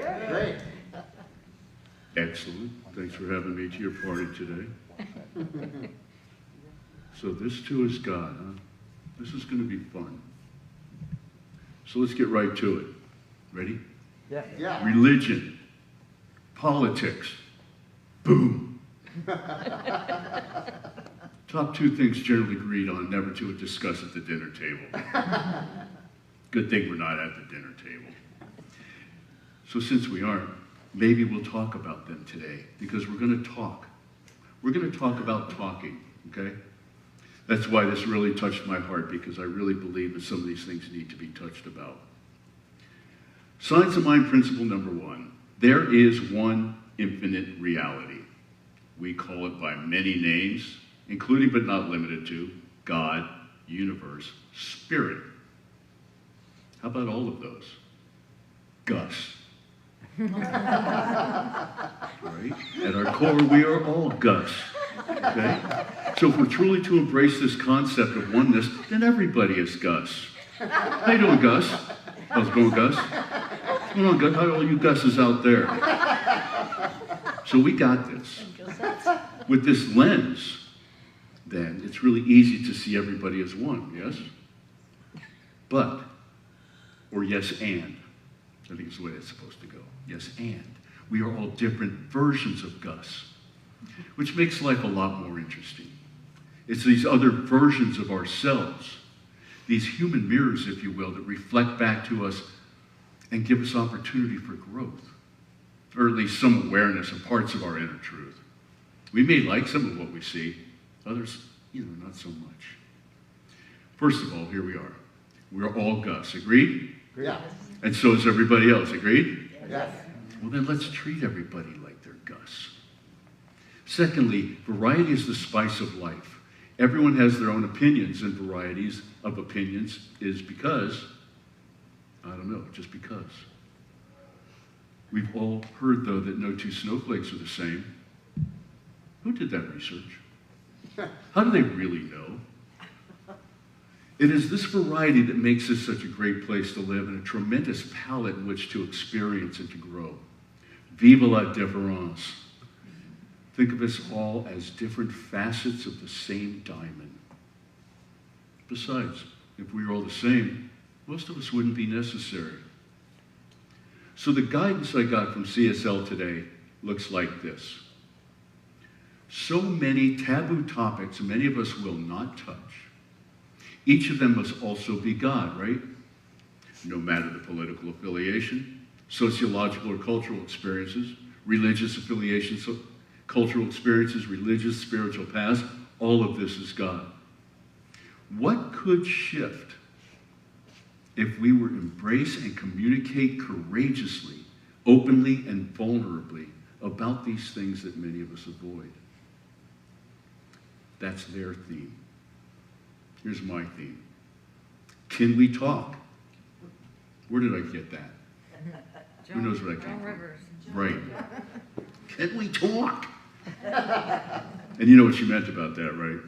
Great. Great. Excellent. Thanks for having me to your party today. So this too is God, huh? This is going to be fun. So let's get right to it. Ready? Yeah. Religion, politics, boom. Top two things generally agreed on, never to discuss at the dinner table. Good thing we're not at the dinner table. So since we aren't, maybe we'll talk about them today, because we're going to talk. We're going to talk about talking, okay? That's why this really touched my heart, because I really believe that some of these things need to be touched about. Science of Mind principle number 1. There is one infinite reality. We call it by many names, including but not limited to God, universe, spirit. How about all of those? Gus. Right? At our core, we are all Gus. Okay? So if we're truly to embrace this concept of oneness, then everybody is Gus. How you doing, Gus? How's it going, Gus? What's going on, Gus? How are all you Gus's out there? So we got this. With this lens, then, it's really easy to see everybody as one, yes? But, or yes and. I think it's the way it's supposed to go. Yes and. We are all different versions of Gus, which makes life a lot more interesting. It's these other versions of ourselves, these human mirrors, if you will, that reflect back to us and give us opportunity for growth, or at least some awareness of parts of our inner truth. We may like some of what we see, others, not so much. First of all, here we are. We're all Gus. Agreed? Yeah. And so is everybody else. Agreed? Yes. Well, then let's treat everybody like they're Gus. Secondly, variety is the spice of life. Everyone has their own opinions, and varieties of opinions is because, just because. We've all heard, though, that no two snowflakes are the same. Who did that research? How do they really know? It is this variety that makes this such a great place to live and a tremendous palette in which to experience and to grow. Vive la différence. Think of us all as different facets of the same diamond. Besides, if we were all the same, most of us wouldn't be necessary. So the guidance I got from CSL today looks like this. So many taboo topics many of us will not touch. Each of them must also be God, right? No matter the political affiliation, sociological or cultural experiences, religious affiliations, cultural experiences, religious, spiritual paths, all of this is God. What could shift if we were to embrace and communicate courageously, openly, and vulnerably about these things that many of us avoid? That's their theme. Here's my theme. Can we talk? Where did I get that? Who knows where I came from? Right. Can we talk? And you know what she meant about that, right?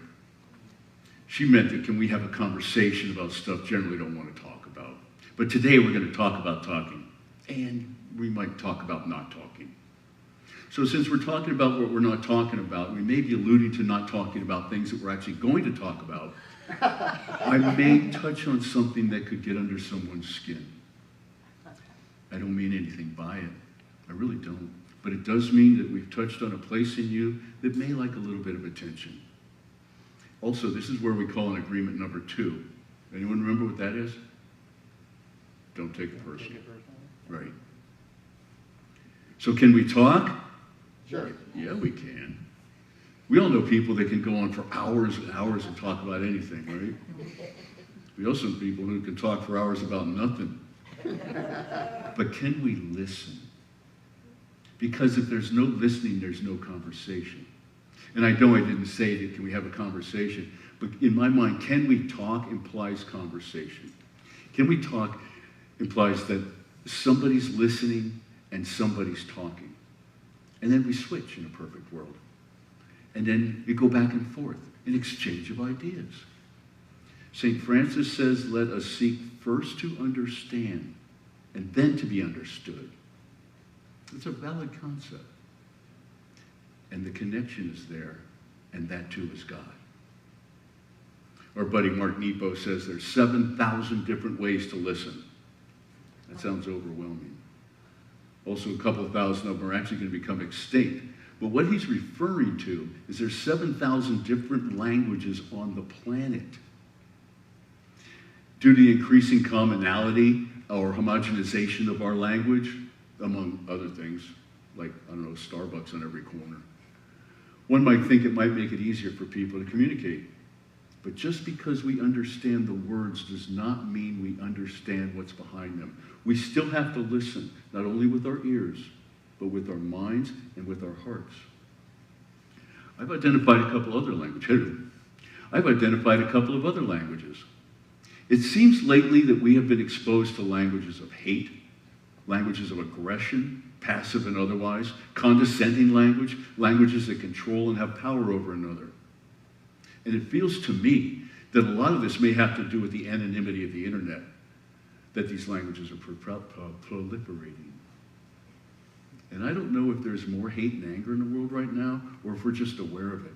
She meant that can we have a conversation about stuff generally don't want to talk about. But today we're going to talk about talking. And we might talk about not talking. So since we're talking about what we're not talking about, we may be alluding to not talking about things that we're actually going to talk about. I may touch on something that could get under someone's skin. I don't mean anything by it. I really don't. But it does mean that we've touched on a place in you that may like a little bit of attention. Also, this is where we call an agreement number 2. Anyone remember what that is? Don't take it personally. Right. So can we talk? Sure. Yeah, we can. We all know people that can go on for hours and hours and talk about anything, right? We also know people who can talk for hours about nothing. But can we listen? Because if there's no listening, there's no conversation. And I know I didn't say that, can we have a conversation? But in my mind, can we talk implies conversation. Can we talk implies that somebody's listening and somebody's talking. And then we switch in a perfect world. And then we go back and forth in exchange of ideas. St. Francis says, let us seek first to understand and then to be understood. It's a valid concept. And the connection is there, and that too is God. Our buddy Mark Nepo says there's 7,000 different ways to listen. That sounds overwhelming. Also, a couple of thousand of them are actually going to become extinct. But what he's referring to is there's 7,000 different languages on the planet. Due to the increasing commonality or homogenization of our language, among other things, like, I don't know, Starbucks on every corner, one might think it might make it easier for people to communicate. But just because we understand the words does not mean we understand what's behind them. We still have to listen, not only with our ears, but with our minds and with our hearts. I've identified a couple other languages. I've identified a couple of other languages. It seems lately that we have been exposed to languages of hate, languages of aggression, passive and otherwise, condescending language, languages that control and have power over another. And it feels to me that a lot of this may have to do with the anonymity of the internet, that these languages are proliferating. And I don't know if there's more hate and anger in the world right now, or if we're just aware of it.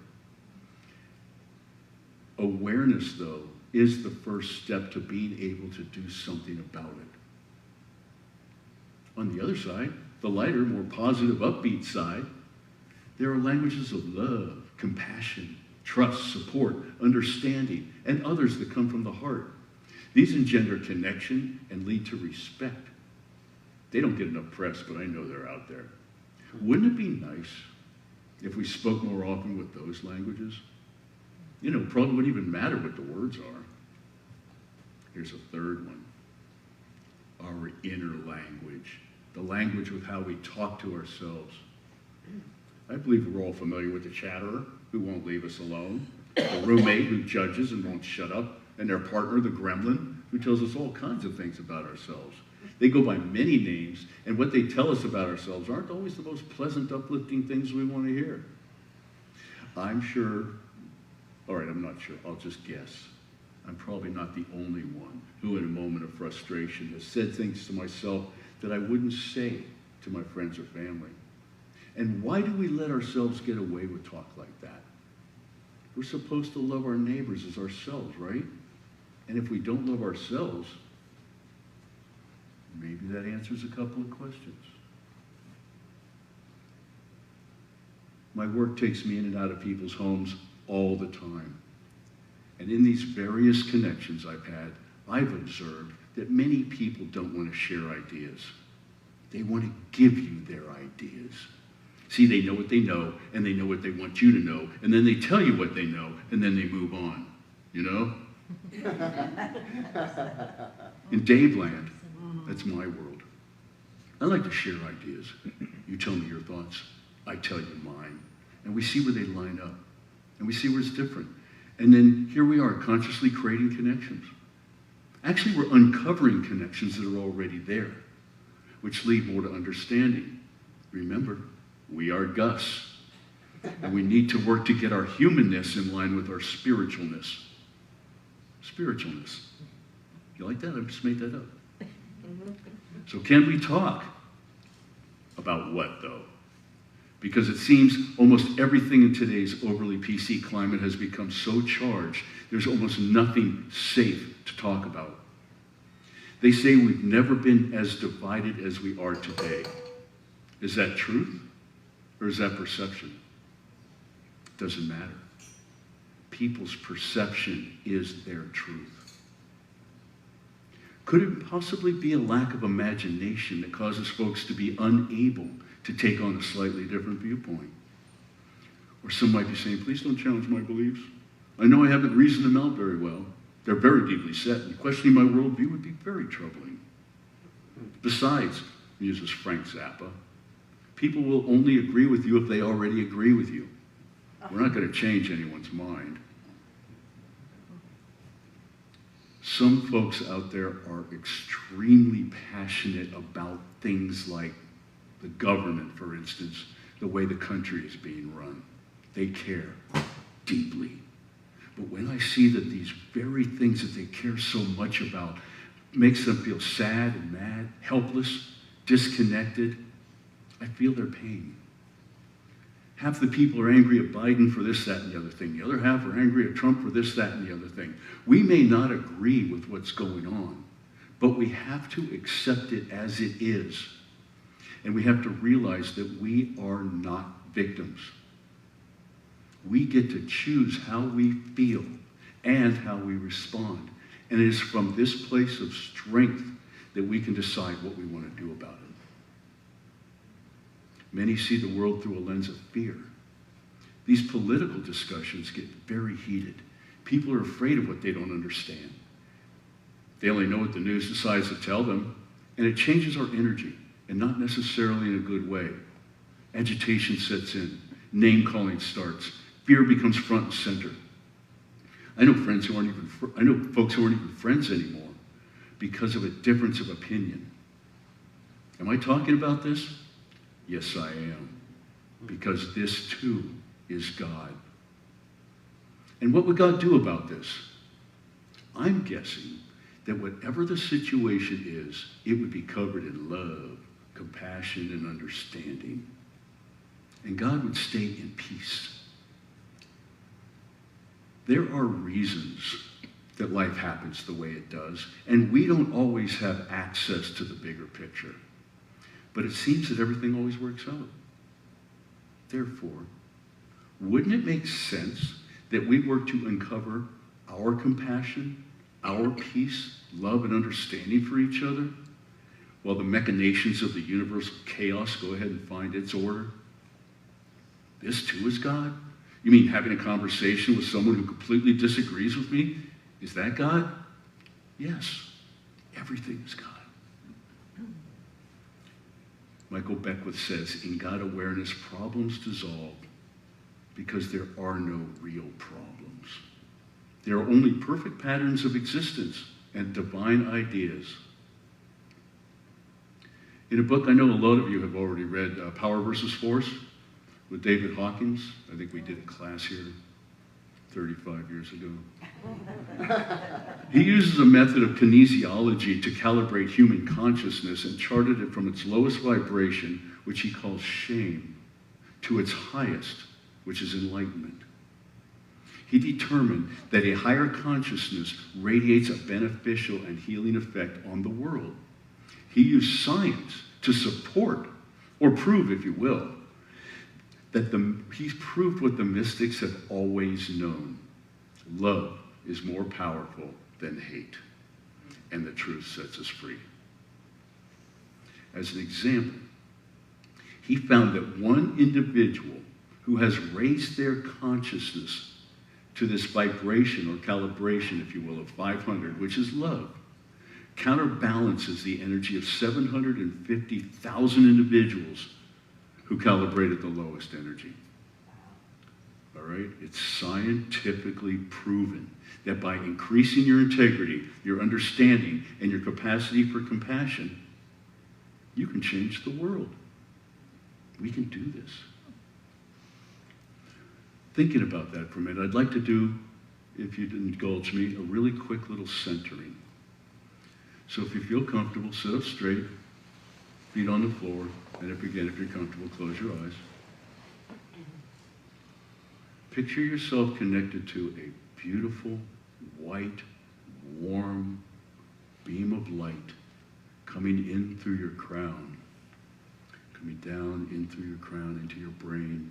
Awareness, though, is the first step to being able to do something about it. On the other side, the lighter, more positive, upbeat side, there are languages of love, compassion, trust, support, understanding, and others that come from the heart. These engender connection and lead to respect. They don't get enough press, but I know they're out there. Wouldn't it be nice if we spoke more often with those languages? You know, probably wouldn't even matter what the words are. Here's a third one. Our inner language. The language with how we talk to ourselves. I believe we're all familiar with the chatterer who won't leave us alone, the roommate who judges and won't shut up, and their partner, the gremlin, who tells us all kinds of things about ourselves. They go by many names, and what they tell us about ourselves aren't always the most pleasant, uplifting things we want to hear. I'm sure, all right, I'm not sure, I'll just guess. I'm probably not the only one who in a moment of frustration has said things to myself that I wouldn't say to my friends or family. And why do we let ourselves get away with talk like that? We're supposed to love our neighbors as ourselves, right? And if we don't love ourselves, maybe that answers a couple of questions. My work takes me in and out of people's homes all the time. And in these various connections I've had, I've observed that many people don't want to share ideas. They want to give you their ideas. See, they know what they know, and they know what they want you to know, and then they tell you what they know, and then they move on, you know? In Daveland, that's my world. I like to share ideas. You tell me your thoughts, I tell you mine, and we see where they line up, and we see where it's different. And then here we are, consciously creating connections. Actually, we're uncovering connections that are already there, which lead more to understanding. Remember, we are Gus, and we need to work to get our humanness in line with our spiritualness. Spiritualness. You like that? I just made that up. So can we talk? About what, though? Because it seems almost everything in today's overly PC climate has become so charged, there's almost nothing safe to talk about. They say we've never been as divided as we are today. Is that truth? Or is that perception? Doesn't matter. People's perception is their truth. Could it possibly be a lack of imagination that causes folks to be unable to take on a slightly different viewpoint? Or some might be saying, please don't challenge my beliefs. I know I haven't reasoned them out very well. They're very deeply set, and questioning my worldview would be very troubling. Besides, uses Frank Zappa, people will only agree with you if they already agree with you. We're not going to change anyone's mind. Some folks out there are extremely passionate about things like the government, for instance, the way the country is being run. They care deeply. But when I see that these very things that they care so much about makes them feel sad and mad, helpless, disconnected, I feel their pain. Half the people are angry at Biden for this, that, and the other thing. The other half are angry at Trump for this, that, and the other thing. We may not agree with what's going on, but we have to accept it as it is. And we have to realize that we are not victims. We get to choose how we feel and how we respond. And it is from this place of strength that we can decide what we want to do about it. Many see the world through a lens of fear. These political discussions get very heated. People are afraid of what they don't understand. They only know what the news decides to tell them, and it changes our energy, and not necessarily in a good way. Agitation sets in. Name-calling starts. Fear becomes front and center. I know folks who aren't even friends anymore because of a difference of opinion. Am I talking about this? Yes, I am. Because this too is God. And what would God do about this? I'm guessing that whatever the situation is, it would be covered in love, compassion, and understanding. And God would stay in peace. There are reasons that life happens the way it does, and we don't always have access to the bigger picture. But it seems that everything always works out. Therefore, wouldn't it make sense that we work to uncover our compassion, our peace, love, and understanding for each other, while the machinations of the universal chaos go ahead and find its order? This too is God? You mean having a conversation with someone who completely disagrees with me? Is that God? Yes. Everything is God. Michael Beckwith says, in God awareness, problems dissolve because there are no real problems. There are only perfect patterns of existence and divine ideas. In a book I know a lot of you have already read, Power versus Force, with David Hawkins. I think we did a class here 35 years ago. He uses a method of kinesiology to calibrate human consciousness and charted it from its lowest vibration, which he calls shame, to its highest, which is enlightenment. He determined that a higher consciousness radiates a beneficial and healing effect on the world. He used science to support, or prove, if you will, that he's proved what the mystics have always known. Love is more powerful than hate, and the truth sets us free. As an example, he found that one individual who has raised their consciousness to this vibration or calibration, if you will, of 500, which is love, counterbalances the energy of 750,000 individuals who calibrated the lowest energy. All right? It's scientifically proven that by increasing your integrity, your understanding, and your capacity for compassion, you can change the world. We can do this. Thinking about that for a minute, I'd like to do, if you'd indulge me, a really quick little centering. So if you feel comfortable, sit up straight, feet on the floor, and if you're comfortable, close your eyes. Picture yourself connected to a beautiful, white, warm beam of light coming in through your crown, coming down in through your crown into your brain,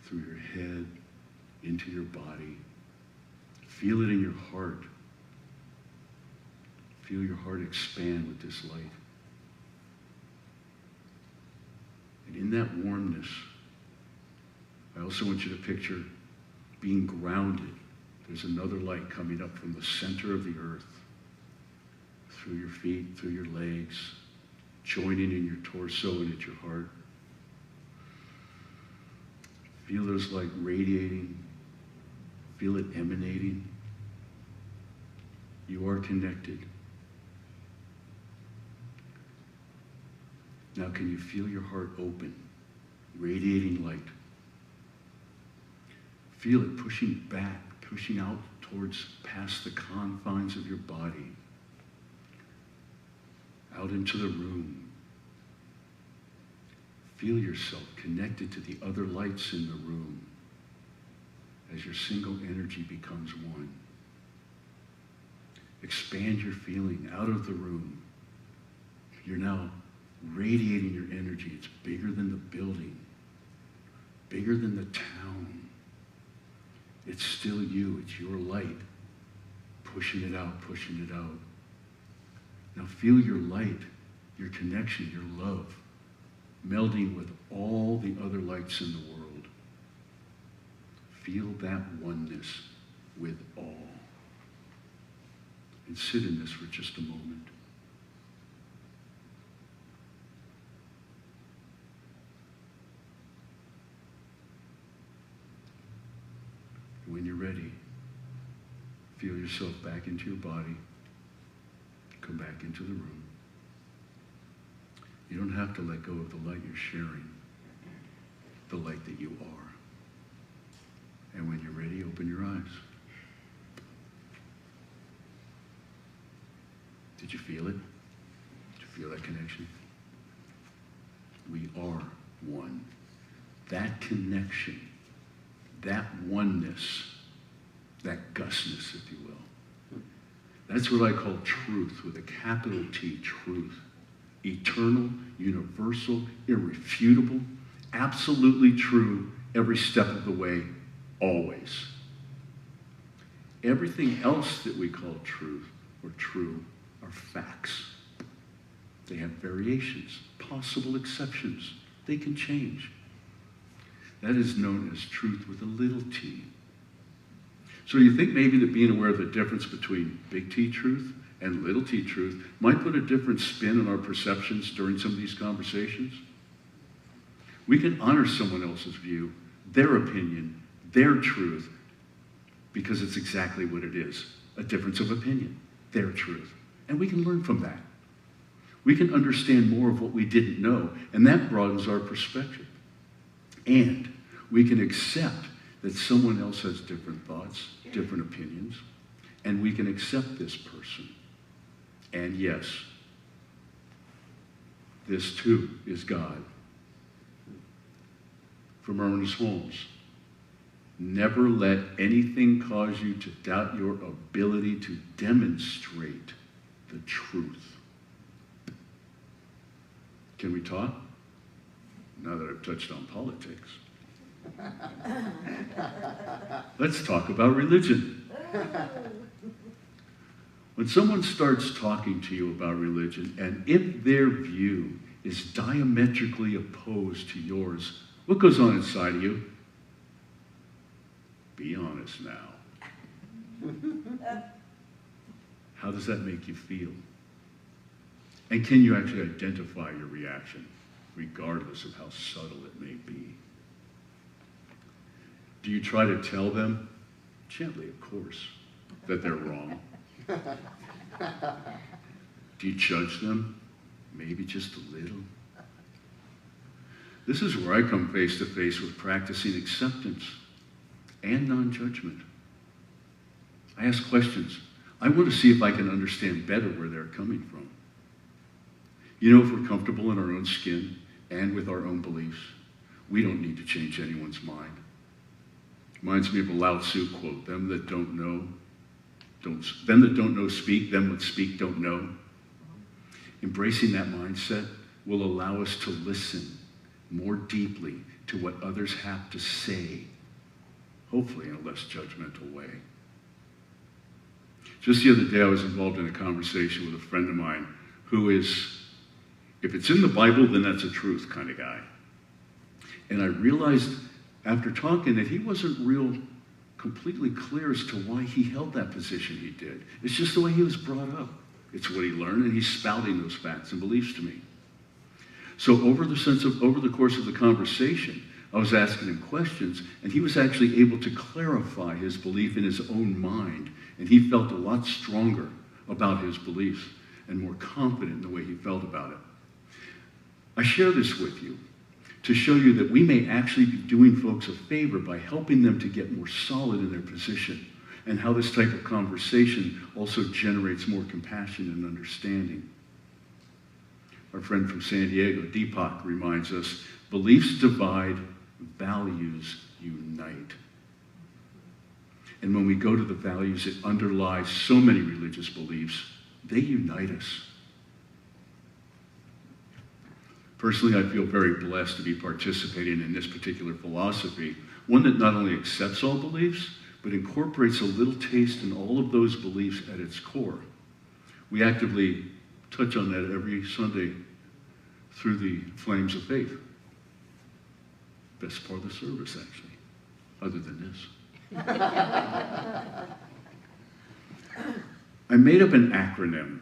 through your head, into your body. Feel it in your heart. Feel your heart expand with this light. And in that warmness, I also want you to picture being grounded. There's another light coming up from the center of the earth, through your feet, through your legs, joining in your torso and at your heart. Feel those light radiating. Feel it emanating. You are connected. Now can you feel your heart open, radiating light? Feel it pushing back, pushing out towards past the confines of your body, out into the room, Feel yourself connected to the other lights in the room as your single energy becomes one. Expand your feeling out of the room. You're now radiating your energy. It's bigger than the building, bigger than the town. It's still you. It's your light. Pushing it out, pushing it out. Now feel your light, your connection, your love, melding with all the other lights in the world. Feel that oneness with all. And sit in this for just a moment. When you're ready, feel yourself back into your body. Come back into the room. You don't have to let go of the light you're sharing, the light that you are. And when you're ready, open your eyes. Did you feel it? Did you feel that connection? We are one. That connection, that oneness, that Gusness, if you will. That's what I call truth, with a capital T, truth. Eternal, universal, irrefutable, absolutely true every step of the way, always. Everything else that we call truth or true are facts. They have variations, possible exceptions. They can change. That is known as truth with a little t. So you think maybe that being aware of the difference between big T truth and little t truth might put a different spin on our perceptions during some of these conversations? We can honor someone else's view, their opinion, their truth, because it's exactly what it is, a difference of opinion, their truth. And we can learn from that. We can understand more of what we didn't know, and that broadens our perspective. And we can accept that someone else has different thoughts, different opinions, and we can accept this person. And yes, this too is God. From Ernest Holmes, never let anything cause you to doubt your ability to demonstrate the truth. Can we talk? Now that I've touched on politics. Let's talk about religion. When someone starts talking to you about religion, and if their view is diametrically opposed to yours, what goes on inside of you? Be honest now. How does that make you feel? And can you actually identify your reaction, regardless of how subtle it may be? Do you try to tell them, gently of course, that they're wrong? Do you judge them? Maybe just a little? This is where I come face to face with practicing acceptance and non-judgment. I ask questions. I want to see if I can understand better where they're coming from. You know, if we're comfortable in our own skin and with our own beliefs, we don't need to change anyone's mind. Reminds me of a Lao Tzu quote, them that don't know speak, them that speak don't know. Embracing that mindset will allow us to listen more deeply to what others have to say, hopefully in a less judgmental way. Just the other day, I was involved in a conversation with a friend of mine who is, if it's in the Bible, then that's a truth kind of guy. And I realized after talking that he wasn't real completely clear as to why he held that position he did. It's just the way he was brought up. It's what he learned, and he's spouting those facts and beliefs to me. So over the course of the conversation, I was asking him questions, and he was actually able to clarify his belief in his own mind, and he felt a lot stronger about his beliefs and more confident in the way he felt about it. I share this with you to show you that we may actually be doing folks a favor by helping them to get more solid in their position, and how this type of conversation also generates more compassion and understanding. Our friend from San Diego, Deepak, reminds us Beliefs divide, values unite. And when we go to the values that underlie so many religious beliefs, they unite us. Personally, I feel very blessed to be participating in this particular philosophy, one that not only accepts all beliefs, but incorporates a little taste in all of those beliefs at its core. We actively touch on that every Sunday through the Flames of Faith. Best part of the service, actually, other than this. I made up an acronym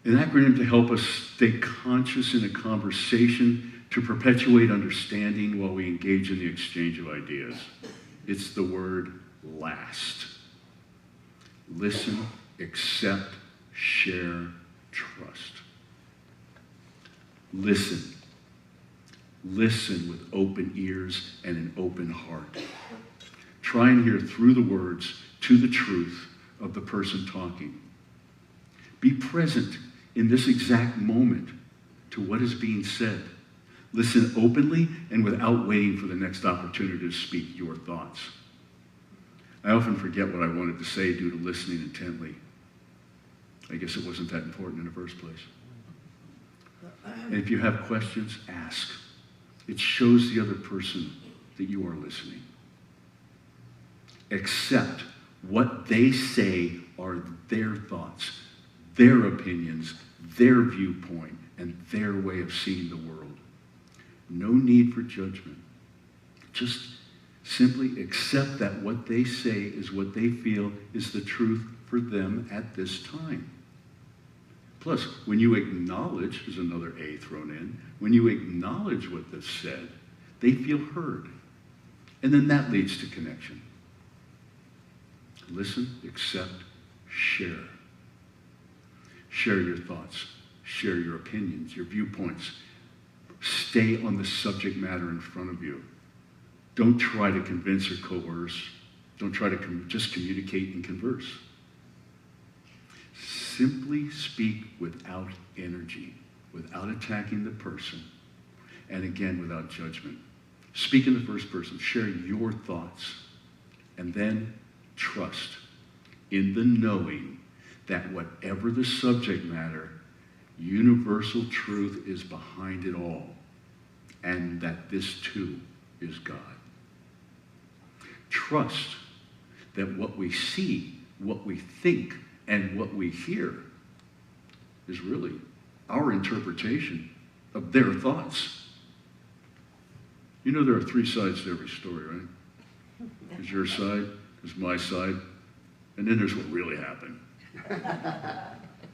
to help us stay conscious in a conversation to perpetuate understanding while we engage in the exchange of ideas. It's the word LAST. Listen, accept, share, trust. Listen. Listen with open ears and an open heart. Try and hear through the words to the truth of the person talking. Be present in this exact moment to what is being said. Listen openly and without waiting for the next opportunity to speak your thoughts. I often forget what I wanted to say due to listening intently. I guess it wasn't that important in the first place. And if you have questions, ask. It shows the other person that you are listening. Accept what they say are their thoughts, their opinions, their viewpoint, and their way of seeing the world. No need for judgment. Just simply accept that what they say is what they feel is the truth for them at this time. Plus, when you acknowledge, there's another A thrown in, when you acknowledge what they've said, they feel heard. And then that leads to connection. Listen, accept, share. Share your thoughts. Share your opinions, your viewpoints. Stay on the subject matter in front of you. Don't try to convince or coerce. Don't try to just communicate and converse. Simply speak without energy, without attacking the person, and again, without judgment. Speak in the first person. Share your thoughts. And then trust in the knowing that whatever the subject matter, universal truth is behind it all, and that this too is God. Trust that what we see, what we think, and what we hear is really our interpretation of their thoughts. You know there are three sides to every story, right? There's your side, there's my side, and then there's what really happened.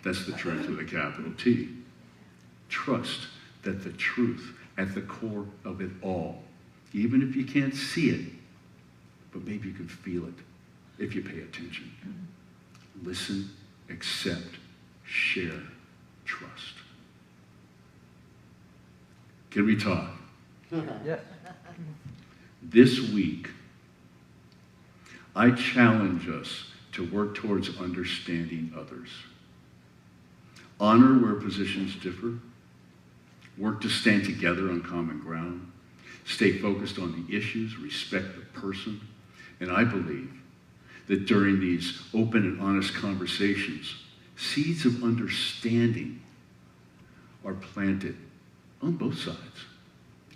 That's the truth with a capital T. Trust that the truth at the core of it all, even if you can't see it, but maybe you can feel it if you pay attention. Listen, accept, share, trust. Can we talk? Yes. This week, I challenge us to work towards understanding others. Honor where positions differ. Work to stand together on common ground. Stay focused on the issues, respect the person. And I believe that during these open and honest conversations, seeds of understanding are planted on both sides.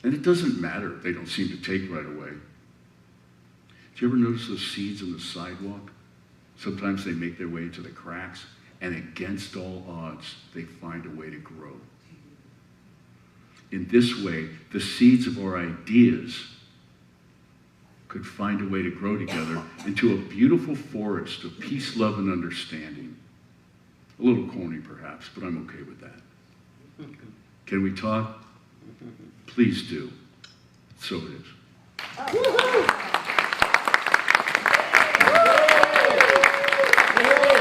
And it doesn't matter if they don't seem to take right away. Do you ever notice those seeds on the sidewalk? Sometimes they make their way into the cracks, and against all odds, they find a way to grow. In this way, the seeds of our ideas could find a way to grow together into a beautiful forest of peace, love, and understanding. A little corny, perhaps, but I'm okay with that. Can we talk? Please do. So it is.